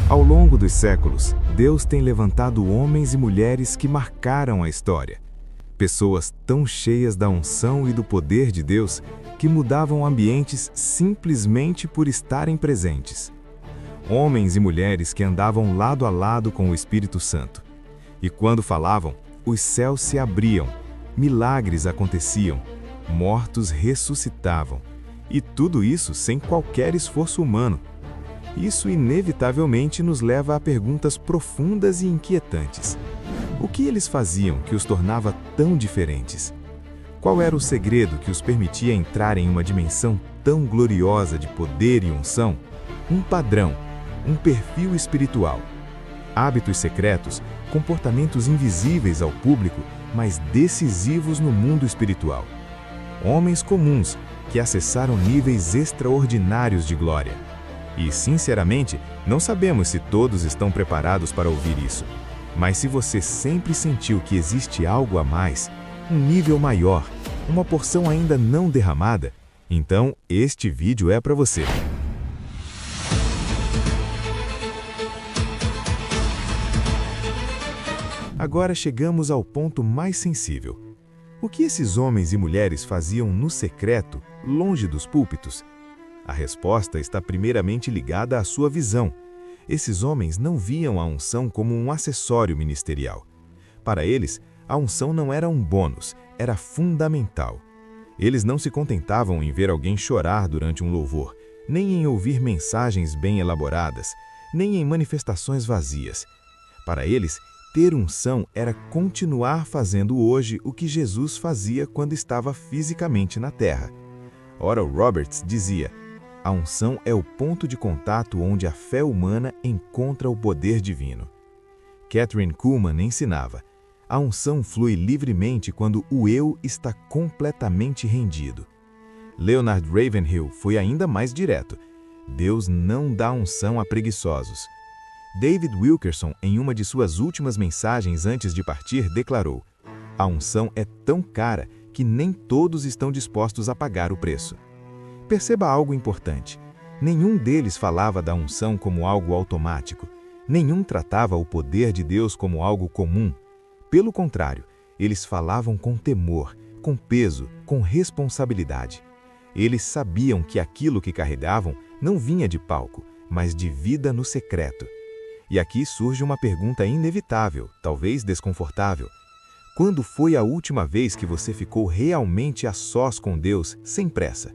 Ao longo dos séculos, Deus tem levantado homens e mulheres que marcaram a história. Pessoas tão cheias da unção e do poder de Deus que mudavam ambientes simplesmente por estarem presentes. Homens e mulheres que andavam lado a lado com o Espírito Santo. E quando falavam, os céus se abriam, milagres aconteciam, mortos ressuscitavam. E tudo isso sem qualquer esforço humano. Isso inevitavelmente nos leva a perguntas profundas e inquietantes. O que eles faziam que os tornava tão diferentes? Qual era o segredo que os permitia entrar em uma dimensão tão gloriosa de poder e unção? Um padrão, um perfil espiritual. Hábitos secretos, comportamentos invisíveis ao público, mas decisivos no mundo espiritual. Homens comuns que acessaram níveis extraordinários de glória. E, sinceramente, não sabemos se todos estão preparados para ouvir isso. Mas se você sempre sentiu que existe algo a mais, um nível maior, uma porção ainda não derramada, então este vídeo é para você. Agora chegamos ao ponto mais sensível. O que esses homens e mulheres faziam no secreto, longe dos púlpitos? A resposta está primeiramente ligada à sua visão. Esses homens não viam a unção como um acessório ministerial. Para eles, a unção não era um bônus, era fundamental. Eles não se contentavam em ver alguém chorar durante um louvor, nem em ouvir mensagens bem elaboradas, nem em manifestações vazias. Para eles, ter unção era continuar fazendo hoje o que Jesus fazia quando estava fisicamente na terra. Oral Roberts dizia: a unção é o ponto de contato onde a fé humana encontra o poder divino. Kathryn Kuhlman ensinava: a unção flui livremente quando o eu está completamente rendido. Leonard Ravenhill foi ainda mais direto: Deus não dá unção a preguiçosos. David Wilkerson, em uma de suas últimas mensagens antes de partir, declarou: a unção é tão cara que nem todos estão dispostos a pagar o preço. Perceba algo importante. Nenhum deles falava da unção como algo automático. Nenhum tratava o poder de Deus como algo comum. Pelo contrário, eles falavam com temor, com peso, com responsabilidade. Eles sabiam que aquilo que carregavam não vinha de palco, mas de vida no secreto. E aqui surge uma pergunta inevitável, talvez desconfortável. Quando foi a última vez que você ficou realmente a sós com Deus, sem pressa?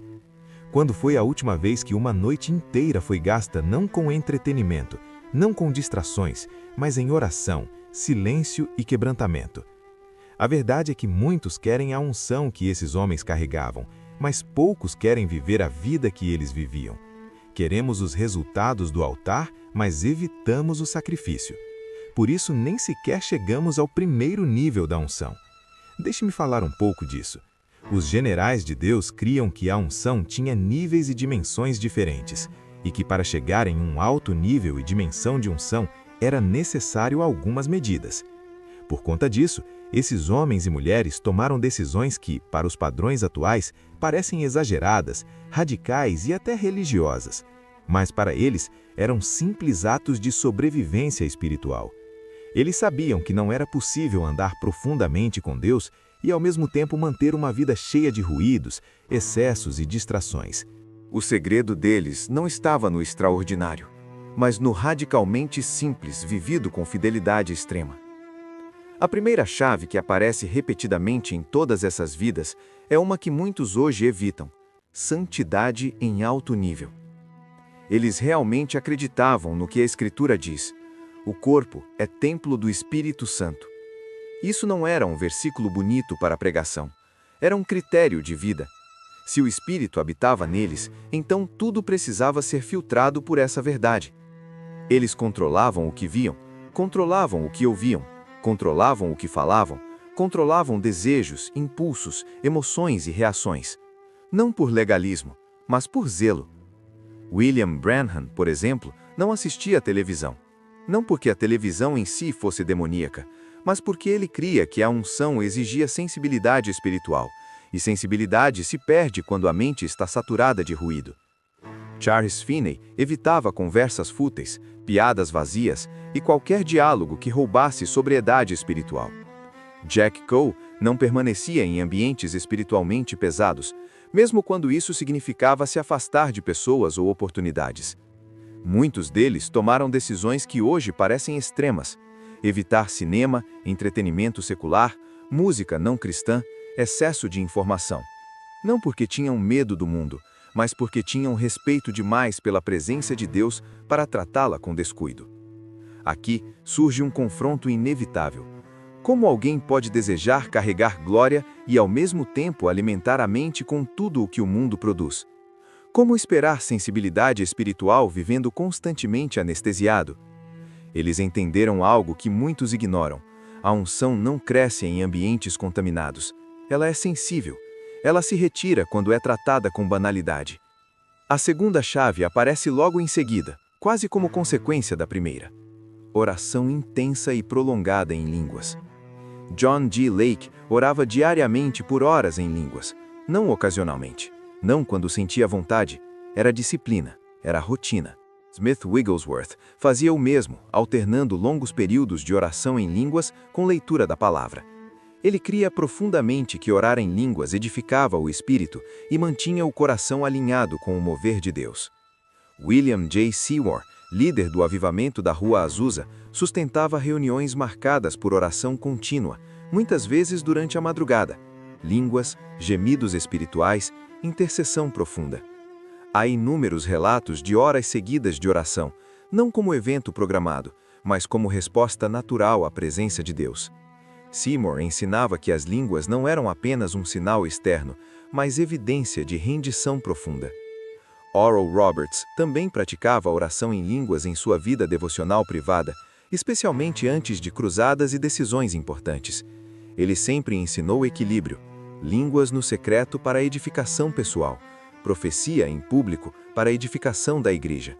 Quando foi a última vez que uma noite inteira foi gasta não com entretenimento, não com distrações, mas em oração, silêncio e quebrantamento? A verdade é que muitos querem a unção que esses homens carregavam, mas poucos querem viver a vida que eles viviam. Queremos os resultados do altar, mas evitamos o sacrifício. Por isso, nem sequer chegamos ao primeiro nível da unção. Deixe-me falar um pouco disso. Os generais de Deus criam que a unção tinha níveis e dimensões diferentes, e que para chegar em um alto nível e dimensão de unção era necessário algumas medidas. Por conta disso, esses homens e mulheres tomaram decisões que, para os padrões atuais, parecem exageradas, radicais e até religiosas. Mas para eles, eram simples atos de sobrevivência espiritual. Eles sabiam que não era possível andar profundamente com Deus e ao mesmo tempo manter uma vida cheia de ruídos, excessos e distrações. O segredo deles não estava no extraordinário, mas no radicalmente simples vivido com fidelidade extrema. A primeira chave que aparece repetidamente em todas essas vidas é uma que muitos hoje evitam: santidade em alto nível. Eles realmente acreditavam no que a Escritura diz: o corpo é templo do Espírito Santo. Isso não era um versículo bonito para a pregação, era um critério de vida. Se o Espírito habitava neles, então tudo precisava ser filtrado por essa verdade. Eles controlavam o que viam, controlavam o que ouviam, controlavam o que falavam, controlavam desejos, impulsos, emoções e reações. Não por legalismo, mas por zelo. William Branham, por exemplo, não assistia à televisão. Não porque a televisão em si fosse demoníaca, mas porque ele cria que a unção exigia sensibilidade espiritual, e sensibilidade se perde quando a mente está saturada de ruído. Charles Finney evitava conversas fúteis, piadas vazias e qualquer diálogo que roubasse sobriedade espiritual. Jack Coe não permanecia em ambientes espiritualmente pesados, mesmo quando isso significava se afastar de pessoas ou oportunidades. Muitos deles tomaram decisões que hoje parecem extremas: evitar cinema, entretenimento secular, música não cristã, excesso de informação. Não porque tinham medo do mundo, mas porque tinham respeito demais pela presença de Deus para tratá-la com descuido. Aqui surge um confronto inevitável. Como alguém pode desejar carregar glória e ao mesmo tempo alimentar a mente com tudo o que o mundo produz? Como esperar sensibilidade espiritual vivendo constantemente anestesiado? Eles entenderam algo que muitos ignoram. A unção não cresce em ambientes contaminados. Ela é sensível. Ela se retira quando é tratada com banalidade. A segunda chave aparece logo em seguida, quase como consequência da primeira. Oração intensa e prolongada em línguas. John G. Lake orava diariamente por horas em línguas, não ocasionalmente, não quando sentia vontade. Era disciplina, era rotina. Smith Wigglesworth fazia o mesmo, alternando longos períodos de oração em línguas com leitura da palavra. Ele cria profundamente que orar em línguas edificava o espírito e mantinha o coração alinhado com o mover de Deus. William J. Seymour, líder do avivamento da Rua Azusa, sustentava reuniões marcadas por oração contínua, muitas vezes durante a madrugada. Línguas, gemidos espirituais, intercessão profunda. Há inúmeros relatos de horas seguidas de oração, não como evento programado, mas como resposta natural à presença de Deus. Seymour ensinava que as línguas não eram apenas um sinal externo, mas evidência de rendição profunda. Oral Roberts também praticava a oração em línguas em sua vida devocional privada, especialmente antes de cruzadas e decisões importantes. Ele sempre ensinou equilíbrio: línguas no secreto para a edificação pessoal, profecia em público para a edificação da igreja.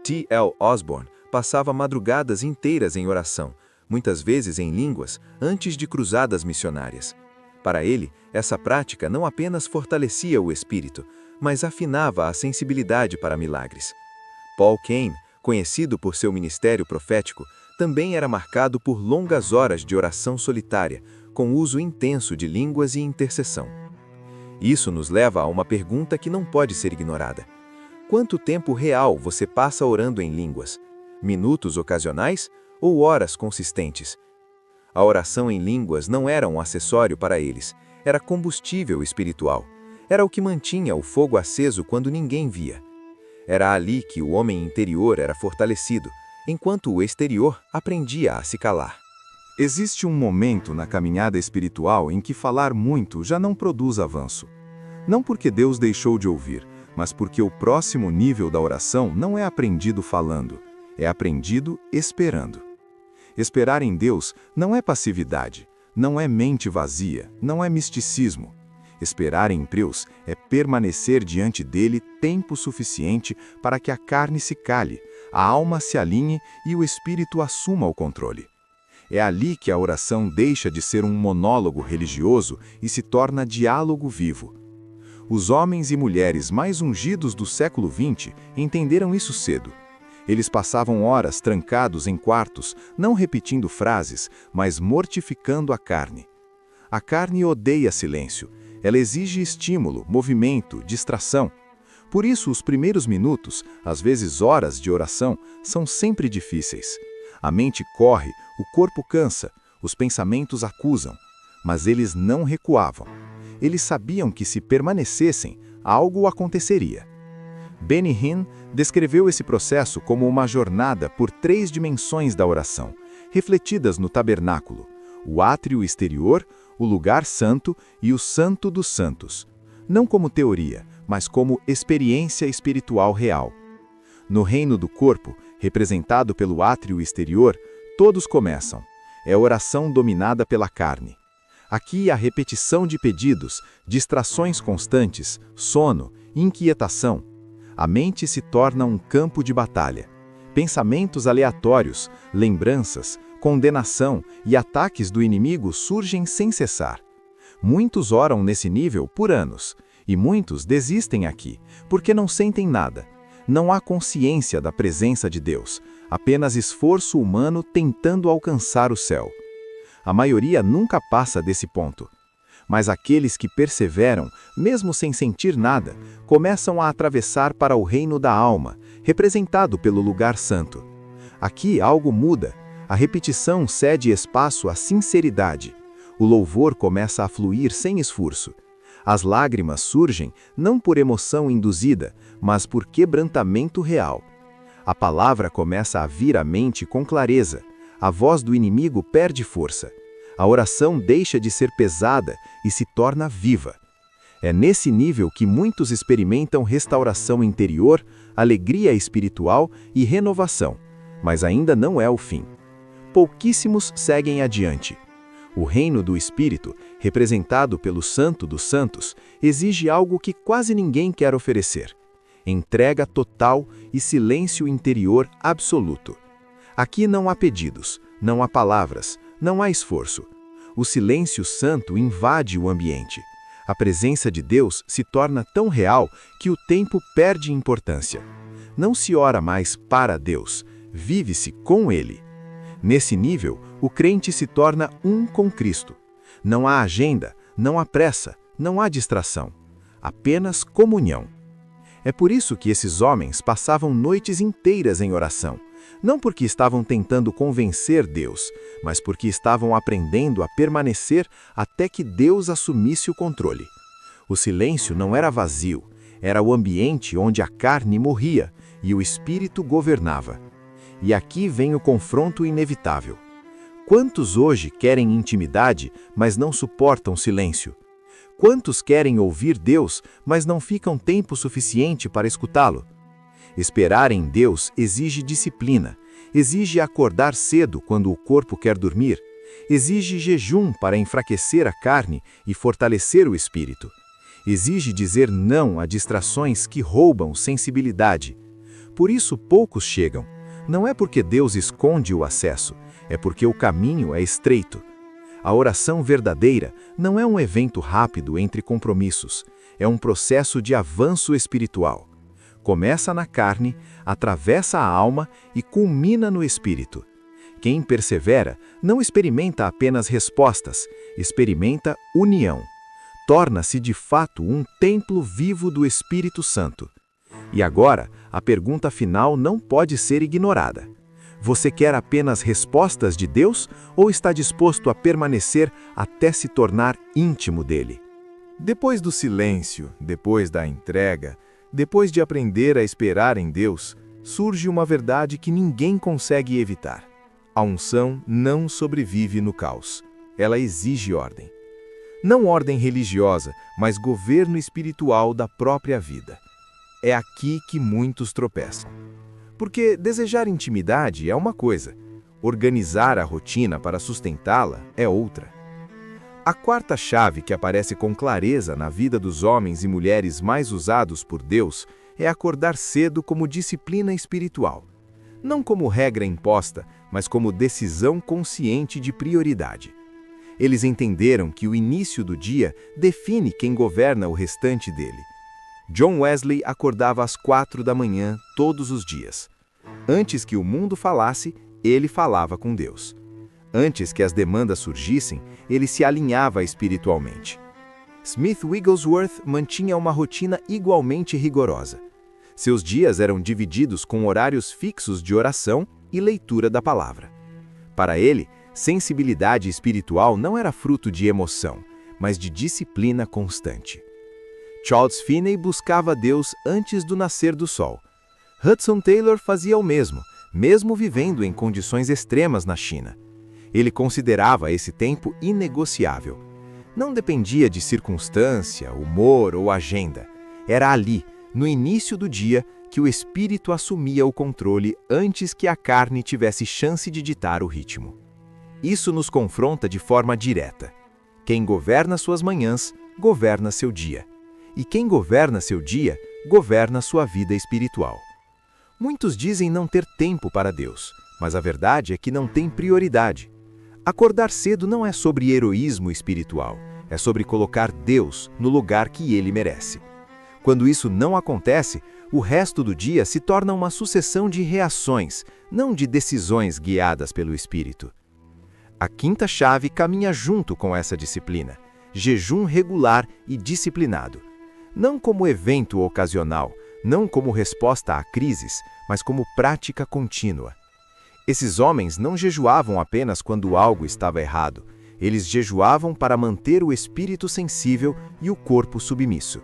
T. L. Osborne passava madrugadas inteiras em oração, muitas vezes em línguas, antes de cruzadas missionárias. Para ele, essa prática não apenas fortalecia o espírito, mas afinava a sensibilidade para milagres. Paul Cain, conhecido por seu ministério profético, também era marcado por longas horas de oração solitária, com uso intenso de línguas e intercessão. Isso nos leva a uma pergunta que não pode ser ignorada. Quanto tempo real você passa orando em línguas? Minutos ocasionais ou horas consistentes? A oração em línguas não era um acessório para eles, era combustível espiritual. Era o que mantinha o fogo aceso quando ninguém via. Era ali que o homem interior era fortalecido, enquanto o exterior aprendia a se calar. Existe um momento na caminhada espiritual em que falar muito já não produz avanço. Não porque Deus deixou de ouvir, mas porque o próximo nível da oração não é aprendido falando, é aprendido esperando. Esperar em Deus não é passividade, não é mente vazia, não é misticismo. Esperar em Deus é permanecer diante dele tempo suficiente para que a carne se cale, a alma se alinhe e o espírito assuma o controle. É ali que a oração deixa de ser um monólogo religioso e se torna diálogo vivo. Os homens e mulheres mais ungidos do século XX entenderam isso cedo. Eles passavam horas trancados em quartos, não repetindo frases, mas mortificando a carne. A carne odeia silêncio. Ela exige estímulo, movimento, distração. Por isso, os primeiros minutos, às vezes horas de oração, são sempre difíceis. A mente corre, o corpo cansa, os pensamentos acusam. Mas eles não recuavam. Eles sabiam que se permanecessem, algo aconteceria. Benny Hinn descreveu esse processo como uma jornada por 3 dimensões da oração, refletidas no tabernáculo: o átrio exterior, o lugar santo e o santo dos santos. Não como teoria, mas como experiência espiritual real. No reino do corpo, representado pelo átrio exterior, todos começam. É oração dominada pela carne. Aqui há repetição de pedidos, distrações constantes, sono, inquietação. A mente se torna um campo de batalha. Pensamentos aleatórios, lembranças, condenação e ataques do inimigo surgem sem cessar. Muitos oram nesse nível por anos, e muitos desistem aqui, porque não sentem nada. Não há consciência da presença de Deus, apenas esforço humano tentando alcançar o céu. A maioria nunca passa desse ponto. Mas aqueles que perseveram, mesmo sem sentir nada, começam a atravessar para o reino da alma, representado pelo lugar santo. Aqui algo muda, a repetição cede espaço à sinceridade. O louvor começa a fluir sem esforço. As lágrimas surgem não por emoção induzida, mas por quebrantamento real. A palavra começa a vir à mente com clareza. A voz do inimigo perde força. A oração deixa de ser pesada e se torna viva. É nesse nível que muitos experimentam restauração interior, alegria espiritual e renovação, mas ainda não é o fim. Pouquíssimos seguem adiante. O reino do Espírito, representado pelo Santo dos Santos, exige algo que quase ninguém quer oferecer: entrega total e silêncio interior absoluto. Aqui não há pedidos, não há palavras, não há esforço. O silêncio santo invade o ambiente. A presença de Deus se torna tão real que o tempo perde importância. Não se ora mais para Deus, vive-se com Ele. Nesse nível, o crente se torna um com Cristo. Não há agenda, não há pressa, não há distração. Apenas comunhão. É por isso que esses homens passavam noites inteiras em oração. Não porque estavam tentando convencer Deus, mas porque estavam aprendendo a permanecer até que Deus assumisse o controle. O silêncio não era vazio, era o ambiente onde a carne morria e o espírito governava. E aqui vem o confronto inevitável. Quantos hoje querem intimidade, mas não suportam silêncio? Quantos querem ouvir Deus, mas não ficam tempo suficiente para escutá-lo? Esperar em Deus exige disciplina, exige acordar cedo quando o corpo quer dormir, exige jejum para enfraquecer a carne e fortalecer o espírito. Exige dizer não a distrações que roubam sensibilidade. Por isso poucos chegam. Não é porque Deus esconde o acesso, é porque o caminho é estreito. A oração verdadeira não é um evento rápido entre compromissos, é um processo de avanço espiritual. Começa na carne, atravessa a alma e culmina no espírito. Quem persevera não experimenta apenas respostas, experimenta união. Torna-se de fato um templo vivo do Espírito Santo. E agora, a pergunta final não pode ser ignorada. Você quer apenas respostas de Deus ou está disposto a permanecer até se tornar íntimo dele? Depois do silêncio, depois da entrega, depois de aprender a esperar em Deus, surge uma verdade que ninguém consegue evitar. A unção não sobrevive no caos. Ela exige ordem. Não ordem religiosa, mas governo espiritual da própria vida. É aqui que muitos tropeçam. Porque desejar intimidade é uma coisa, organizar a rotina para sustentá-la é outra. A quarta chave que aparece com clareza na vida dos homens e mulheres mais usados por Deus é acordar cedo como disciplina espiritual. Não como regra imposta, mas como decisão consciente de prioridade. Eles entenderam que o início do dia define quem governa o restante dele. John Wesley acordava às 4 da manhã todos os dias. Antes que o mundo falasse, ele falava com Deus. Antes que as demandas surgissem, ele se alinhava espiritualmente. Smith Wigglesworth mantinha uma rotina igualmente rigorosa. Seus dias eram divididos com horários fixos de oração e leitura da palavra. Para ele, sensibilidade espiritual não era fruto de emoção, mas de disciplina constante. Charles Finney buscava Deus antes do nascer do sol. Hudson Taylor fazia o mesmo vivendo em condições extremas na China. Ele considerava esse tempo inegociável. Não dependia de circunstância, humor ou agenda. Era ali, no início do dia, que o espírito assumia o controle antes que a carne tivesse chance de ditar o ritmo. Isso nos confronta de forma direta. Quem governa suas manhãs, governa seu dia. E quem governa seu dia, governa sua vida espiritual. Muitos dizem não ter tempo para Deus, mas a verdade é que não tem prioridade. Acordar cedo não é sobre heroísmo espiritual, é sobre colocar Deus no lugar que ele merece. Quando isso não acontece, O resto do dia se torna uma sucessão de reações, não de decisões guiadas pelo Espírito. A quinta chave caminha junto com essa disciplina: jejum regular e disciplinado. Não como evento ocasional, não como resposta a crises, mas como prática contínua. Esses homens não jejuavam apenas quando algo estava errado. Eles jejuavam para manter o espírito sensível e o corpo submisso.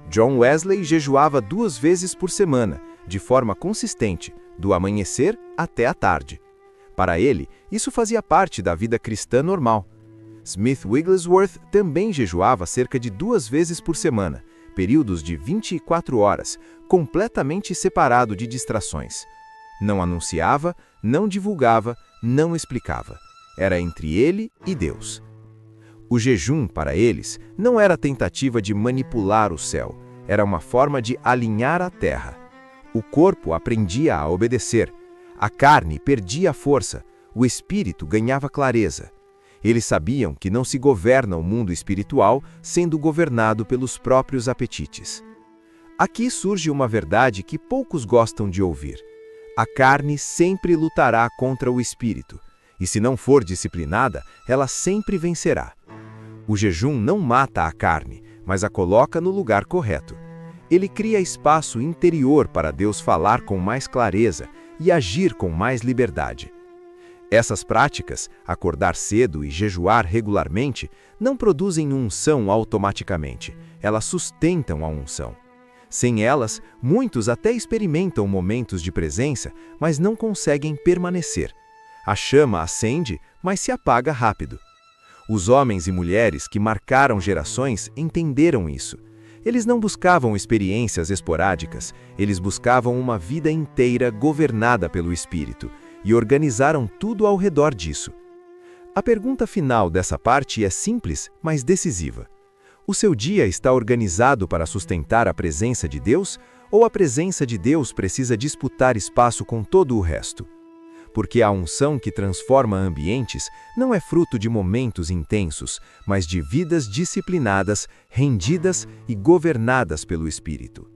John Wesley jejuava 2 vezes por semana, de forma consistente, do amanhecer até a tarde. Para ele, isso fazia parte da vida cristã normal. Smith Wigglesworth também jejuava cerca de 2 vezes por semana, períodos de 24 horas, completamente separado de distrações. Não anunciava, não divulgava, não explicava. Era entre ele e Deus. O jejum, para eles, não era tentativa de manipular o céu, era uma forma de alinhar a terra. O corpo aprendia a obedecer, a carne perdia a força, o espírito ganhava clareza. Eles sabiam que não se governa o mundo espiritual sendo governado pelos próprios apetites. Aqui surge uma verdade que poucos gostam de ouvir. A carne sempre lutará contra o espírito, e se não for disciplinada, ela sempre vencerá. O jejum não mata a carne, mas a coloca no lugar correto. Ele cria espaço interior para Deus falar com mais clareza e agir com mais liberdade. Essas práticas, acordar cedo e jejuar regularmente, não produzem unção automaticamente, elas sustentam a unção. Sem elas, muitos até experimentam momentos de presença, mas não conseguem permanecer. A chama acende, mas se apaga rápido. Os homens e mulheres que marcaram gerações entenderam isso. Eles não buscavam experiências esporádicas, eles buscavam uma vida inteira governada pelo Espírito, e organizaram tudo ao redor disso. A pergunta final dessa parte é simples, mas decisiva. O seu dia está organizado para sustentar a presença de Deus, ou a presença de Deus precisa disputar espaço com todo o resto? Porque a unção que transforma ambientes não é fruto de momentos intensos, mas de vidas disciplinadas, rendidas e governadas pelo Espírito.